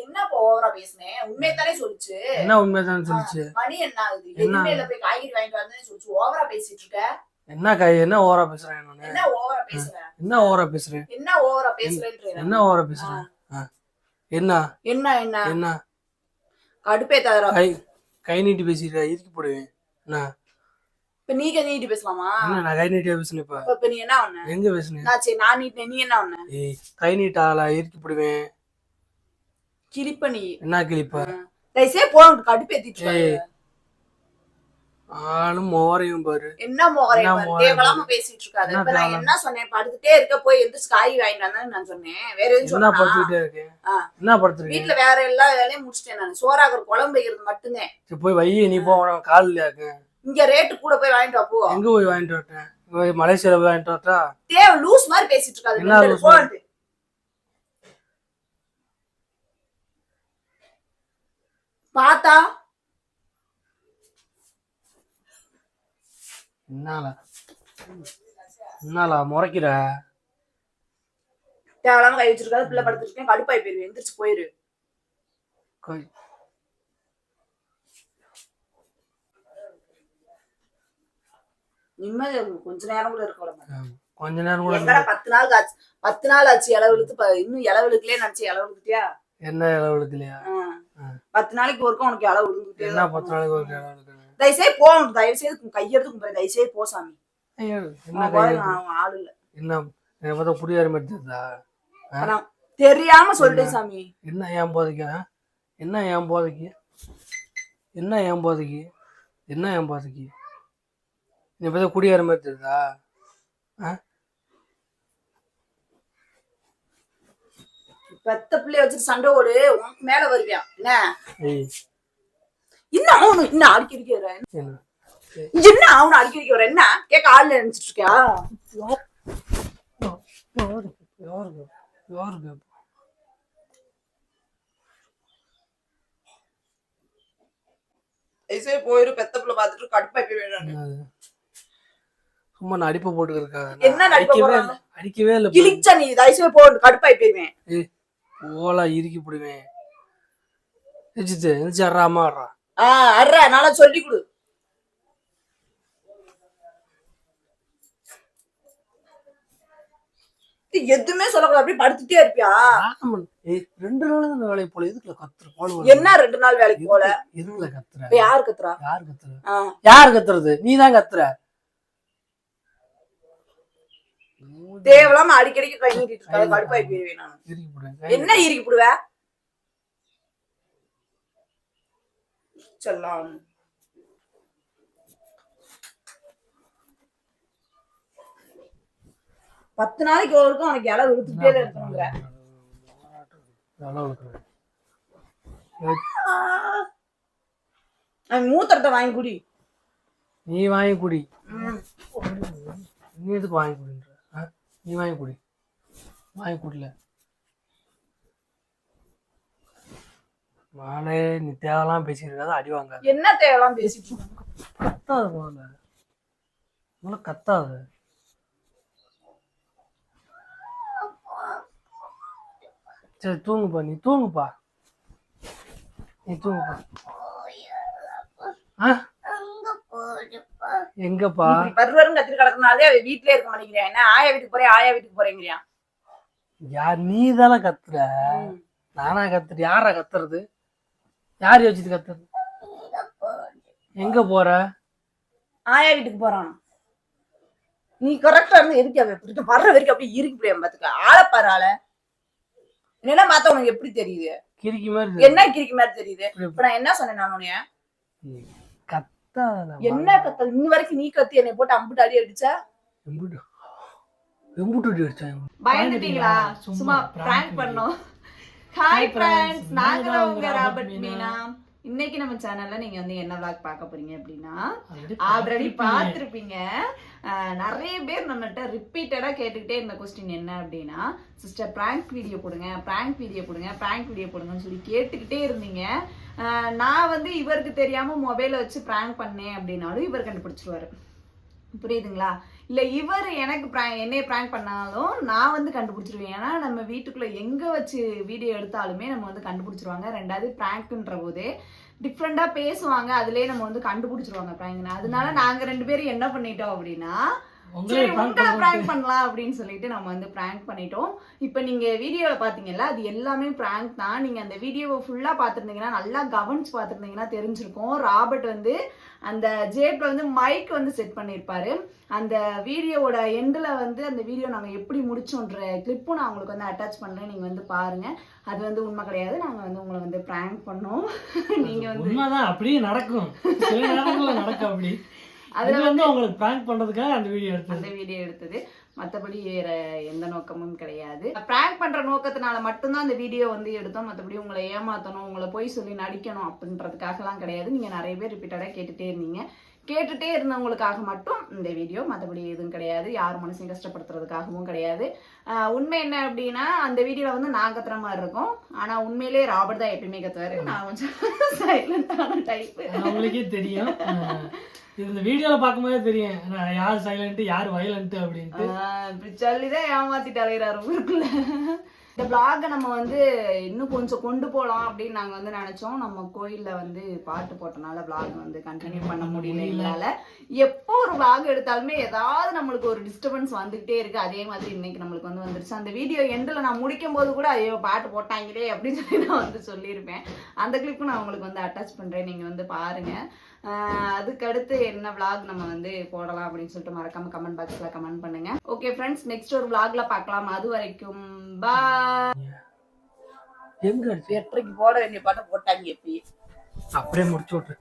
என்ன ஓவரா பேசுனேன்? உண்மையத்தானே சொல்லுச்சு. என்ன உண்மையதானே சொல்லுச்சு? மணி என்ன ஆகுது? எதுமேல போய் காய்கறி வாங்கிட்டு வந்தேன்னு சொல்லுச்சு. ஓவரா பேசிட்டு இருக்க. என்ன காய்? என்ன ஓவரா பேசுறேன் நானு? என்ன ஓவரா பேசுறேன்? என்ன ஓவரா பேசுறேன்? என்ன ஓவரா பேசுறேன்றேன். என்ன ஓவரா பேசுறேன்? என்ன என்ன என்ன என்ன கடுப்பேத்தாதடா. கை நீட்டி பேசிட்டு இறுக்கி போடுவேன். என்ன இப்ப நீ கை நீட்டி பேசலாமா? என்ன நான் கை நீட்டியா பேசுனேன்? இப்ப நீ என்ன பண்ண? எங்க பேசுனேன்? சரி நான் நீட்டினேன், நீ என்ன பண்ண? கை நீட்டால இறுக்கி போடுவேன். கிளிப்ப நீ என்ன கிளிப்ப? தயவுசே போன் கடுப்பேத்திட்டு ஆளும் மோரையும் பாரு. என்ன மோரையும் தேவலாம பேசிட்டு இருக்காது. இப்ப நான் என்ன சொன்னேன்? படுத்துட்டே இருக்க போய் எந்திரிச்சு காய் வாங்கிட்டு வந்தேன்னு நான் சொன்னேன். வேற எதுவும் சொன்னா? என்ன படுத்துட்டே இருக்கேன்? என்ன படுத்துறீங்க? வீட்டுல வேற எல்லா வேலையும் முடிச்சிட்டேன் நான். சோறாக்குற குழம்பு வைக்கிறது மட்டும்தான். சரி போய் வை. நீ போ, கால் இல்லையாக்கு. இங்க ரேட்டு கூட போய் வாங்கிட்டு வா. போ. எங்க போய் வாங்கிட்டு வரட்டேன்? மலேசியால போய் வாங்கிட்டு வரட்டா? தேவ லூஸ் மாதிரி பேசிட்டு இருக்காது. என்ன லூஸ் மாதிரி? பாத்தா என்னால முறைக்கிற? தேவலாம கை வச்சிருக்காது. பிள்ளை படுத்துட்டு இருக்கேன். கடுப்பாய் போயிருவேன். எந்திரிச்சு போயிரு. நிம்மதி கொஞ்ச நேரம் கூட இருக்க. கொஞ்ச நேரம் கூட 10 நாள் ஆச்சு இளவுக்கு. இன்னும் இளவுக்குலயே நினைச்சு இளவுக்கிட்டியா? என்ன இளவுலையா? 10 நாளைக்கு ஒருக்கும் உனக்கு இளவு விழுந்துட்டே. என்ன 10 நாளைக்கு ஒரு இளவு? தயவுசெய்து போ. தயவுசெய்து கையெடுத்து தயவுசெய்து போ சாமி. ஆளு இல்ல. என்ன பார்த்தா புரியாத மாதிரி தெரியுதா? தெரியாம சொல்லிட்டேன் சாமி. என்ன ஏன் போதைக்கு? என்ன ஏன் போதைக்கு? என்ன ஏன் போதைக்கு? என்ன ஏன் போதைக்கு? நீ பார்த்தா குடியார மாதிரி தெரியுதா? பெத்த பிள்ளைய வச்சுட்டு சண்டை ஓடு. உனக்கு மேல வருவியா? என்ன அவனு இன்னும் அடிக்கடிக்க வர? என்ன அவனு அடிக்கடிக்க வர? என்ன கேட்க ஆள்ல நினைச்சிட்டு இருக்கியா? போயிரு. பெத்த பிள்ளை பாத்துட்டு கடுப்பாய் போய் சும்மா நான் அடிப்ப போட்டு இருக்கா? என்ன அடிக்கவே இல்ல. கிழிச்சா நீ தயவுசெய்து போ. கடுப்பாய் போய்வேன். ஓலா இறுக்கி போடுவேன். அம்மா வர்றா. அர்றா நல்லா சொல்லி கொடு. எதுவுமே சொல்லக்கூடாது. அப்படியே படுத்துட்டே இருப்பியா? 2 நாள் இந்த வேலைக்கு போல. எதுக்குல கத்துற? என்ன 2 நாள் வேலைக்கு போல? எதுக்குல கத்துற? யாரு கத்துறா? யாரு கத்துறது? நீதான் கத்துற. தேவலாம அடிக்கடிக்கு கை நீட்டிட்டு இருக்காது. கடுப்பாய் போயிருவேன் நான். என்ன இறுக்கி போடுவ? சொல்லாம் 10 நாளைக்கு ஒருக்கும் உனக்கு இலை விழுத்துட்டே இருக்கணுங்கிற. மூத்திரத்தை வாங்கி குடி. நீ வாங்கி குடி. நீ எதுக்கு வாங்கி குடின்ற? நீ வாங்கி குடி. வாங்கி குடில நானே. நீ தேவையெல்லாம் பேசிட்டு அடி வாங்க. என்ன தேவையெல்லாம் பேசிட்டு கத்தாது முதல்ல கத்தாது. சரி தூங்குப்பா. நீ தூங்குப்பா. எங்கப்பா? பருவரும் கத்திரி கிடக்குனாலே வீட்லயே இருக்க மாட்டேங்கிறேன். என்ன ஆயா வீட்டுக்கு போறேன், ஆயா வீட்டுக்கு போறேங்கிறியா? யார்? நீ தானே கத்துற. நானா கத்துற? யாரா கத்துறது? யார் யோசிச்சு கத்துறது? எங்க போற? ஆயா வீட்டுக்கு போறான். நீ கரெக்டா இருந்து எதுக்கு வர்ற வரைக்கும் அப்படியே இறுக்கி போய் பாத்துக்க. ஆளை பாரு. ஆளை என்ன பார்த்தா உனக்கு எப்படி தெரியுது? கிறுக்கி மாதிரி. என்ன கிறுக்கி மாதிரி தெரியுது? இப்ப நான் என்ன சொன்னேன்? நான் உன்னைய என்ன கத்த? இன்ன வரைக்கும் நீ கத்தி என்னை போட்டு அம்புட்டு அடி அடிச்சா? பயந்துட்டீங்களா? சும்மா பிராங்க் பண்ணோம். ஹாய் ஃப்ரெண்ட்ஸ், நாங்க உங்க ராபர்ட் மீனா. இன்னைக்கு நம்ம சேனல்ல நீங்க வந்து என்ன vlog பார்க்க போறீங்க அப்படின்னா, ஆல்ரெடி பார்த்திருப்பீங்க. நிறைய பேர் நம்மகிட்ட ரிப்பீட்டடா கேட்டுக்கிட்டே இருந்த கொஸ்டின் என்ன அப்படின்னா, சிஸ்டர் பிராங்க் வீடியோ போடுங்க, பிராங்க் வீடியோ போடுங்க, பிராங்க் வீடியோ போடுங்கன்னு சொல்லி கேட்டுக்கிட்டே இருந்தீங்க. நான் வந்து இவருக்கு தெரியாம மொபைலை வச்சு பிராங்க் பண்ணேன் அப்படின்னாலும் இவர் கண்டுபிடிச்சிருவாரு. புரியுதுங்களா? இல்ல இவர் எனக்கு என்னைய பிராங்க் பண்ணாலும் நான் வந்து கண்டுபிடிச்சிருவேன். ஏன்னா நம்ம வீட்டுக்குள்ள எங்க வச்சு வீடியோ எடுத்தாலுமே நம்ம வந்து கண்டுபிடிச்சிருவாங்க. ரெண்டாவது பிராங்க்ன்ற போதே டிஃப்ரெண்டா பேசுவாங்க, அதுலயே நம்ம வந்து கண்டுபிடிச்சிருவாங்க பிராங்க்னு. அதனால நாங்க 2 பேரும் என்ன பண்ணிட்டோம் அப்படின்னா, சரி உங்களை பிராங்க் பண்ணலாம் அப்படின்னு சொல்லிட்டு நம்ம வந்து பிராங்க் பண்ணிட்டோம். இப்ப நீங்க வீடியோல பாத்தீங்கல்ல, அது எல்லாமே பிராங்க் தான். நீங்க அந்த வீடியோவை ஃபுல்லா பாத்துருந்தீங்கன்னா, நல்லா கவனிச்சு பாத்துருந்தீங்கன்னா தெரிஞ்சிருக்கும். ராபர்ட் வந்து அந்த ஜேப்ல வந்து மைக் வந்து செட் பண்ணிருப்பாரு. அந்த வீடியோவோட எண்ட்ல வந்து அந்த வீடியோ நாங்க எப்படி முடிச்சோன்ற கிளிப்பும் நான் உங்களுக்கு வந்து அட்டாச் பண்றேன், நீங்க வந்து பாருங்க. அது வந்து உண்மை கிடையாது, நாங்க வந்து உங்களை வந்து பிராங்க் பண்ணோம். நீங்க வந்து உண்மைதான், அப்படியே நடக்கும், சில நேரங்கள்ல நடக்கும். அப்படி அது வந்து உங்களுக்கு பிராங்க் பண்றதுக்காக அந்த வீடியோ எடுத்தது. மற்றபடி வேற எந்த நோக்கமும் கிடையாது. பிராங்க் பண்ற நோக்கத்தினால மட்டும்தான் அந்த வீடியோ வந்து எடுத்தோம். மற்றபடி உங்களை ஏமாத்தணும், உங்களை போய் சொல்லி நடிக்கணும் அப்படின்றதுக்காகலாம் கிடையாது. நீங்க நிறைய பேர் ரிப்பீட்டடா கேட்டுட்டே இருந்தீங்க. கேட்டுட்டே இருந்தவங்களுக்காக மட்டும் இந்த வீடியோ, மற்றபடி எதுவும் கிடையாது. யார் மனசையும் கஷ்டப்படுத்துறதுக்காகவும் கிடையாது. உண்மை என்ன அப்படின்னா, அந்த வீடியோல வந்து நான் கத்துற மாதிரி இருக்கும். ஆனா உண்மையிலேயே ராபர்ட் தான் எப்பயுமே கத்துவாரு. நான் கொஞ்சம் சைலண்டான டைப். உங்களுக்கே தெரியும். இந்த வீடியோல பார்க்கும்போதே தெரியும் யார் சைலண்ட் யார் வயலண்ட் அப்படின்ட்டு. இப்படி சொல்லிதான் ஏமாத்திட்டு அலைகிறாரு ஊருக்குள்ள. இந்த vlog நம்ம வந்து இன்னும் கொஞ்சம் கொண்டு போகலாம் அப்படின்னு நாங்க வந்து நினைச்சோம். நம்ம கோயில்ல வந்து பாட்டு போட்டனால vlog வந்து கண்டினியூ பண்ண முடியல எங்களால. எப்போ ஒரு vlog எடுத்தாலுமே ஏதாவது நம்மளுக்கு ஒரு டிஸ்டர்பன்ஸ் வந்துகிட்டே இருக்கு. அதே மாதிரி இன்னைக்கு நம்மளுக்கு வந்து வந்துருச்சு. அந்த வீடியோ எண்டில் நான் முடிக்கும் போது கூட ஐயோ பாட்டு போட்டாங்களே அப்படின்னு சொல்லி நான் வந்து சொல்லியிருப்பேன். அந்த கிளிப்பு நான் உங்களுக்கு வந்து அட்டாச் பண்றேன், நீங்க வந்து பாருங்க. அதுக்கடுத்து என்ன vlog நம்ம வந்து போடலாம் அப்படின்னு சொல்லிட்டு மறக்காம கமெண்ட் பாக்ஸ்ல கமெண்ட் பண்ணுங்க. ஓகே ஃப்ரெண்ட்ஸ், நெக்ஸ்ட் ஒரு vlogல பார்க்கலாம். அது வரைக்கும் பாய். எங்க 8:30 போட வேண்டிய பாட்டை போட்டாங்க எப்பயே. அப்படியே முடிச்சு விட்டு